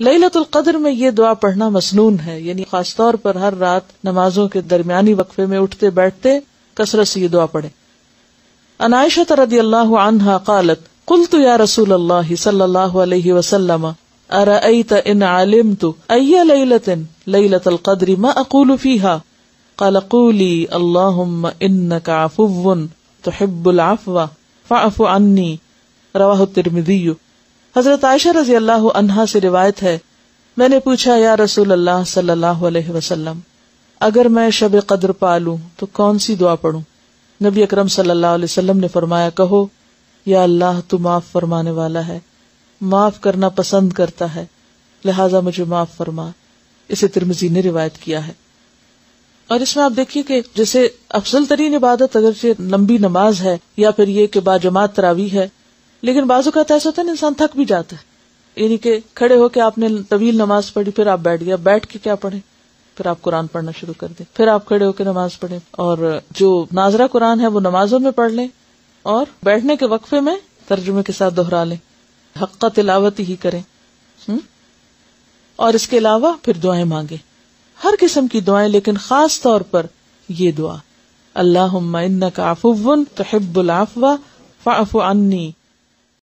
لیلۃ القدر میں یہ دعا پڑھنا مسنون ہے، یعنی خاص طور پر ہر رات نمازوں کے درمیانی وقفے میں اٹھتے بیٹھتے کثرت سے یہ دعا پڑھیں۔ عن عائشہ رضی اللہ عنہا قالت قلت یا رسول اللہ صلی اللہ علیہ وسلم ارأیت ان علمت ای لیلۃ لیلۃ القدر ما اقول فیہا قال قولی اللہم انک عفو تحب العفو فاعف عنی، رواہ الترمذی۔ حضرت عائشہ رضی اللہ عنہا سے روایت ہے، میں نے پوچھا یا رسول اللہ صلی اللہ علیہ وسلم اگر میں شب قدر پالوں تو کون سی دعا پڑھوں؟ نبی اکرم صلی اللہ علیہ وسلم نے فرمایا کہو یا اللہ تو معاف فرمانے والا ہے، معاف کرنا پسند کرتا ہے، لہٰذا مجھے معاف فرما۔ اسے ترمذی نے روایت کیا ہے۔ اور اس میں آپ دیکھیے کہ جیسے افضل ترین عبادت اگرچہ لمبی نماز ہے یا پھر یہ کہ باجماعت تراویح ہے، لیکن بعض اوقات ایسا ہوتا ہے انسان تھک بھی جاتا ہے، یعنی کہ کھڑے ہو کے آپ نے طویل نماز پڑھی، پھر آپ بیٹھ گیا، بیٹھ کے کیا پڑھیں؟ پھر آپ قرآن پڑھنا شروع کر دیں، پھر آپ کھڑے ہو کے نماز پڑھیں، اور جو ناظرہ قرآن ہے وہ نمازوں میں پڑھ لیں، اور بیٹھنے کے وقفے میں ترجمے کے ساتھ دہرا لیں، حق تلاوت ہی کریں، اور اس کے علاوہ پھر دعائیں مانگیں، ہر قسم کی دعائیں، لیکن خاص طور پر یہ دعا اللہم انک عفو تحب العفو فاعف عنی۔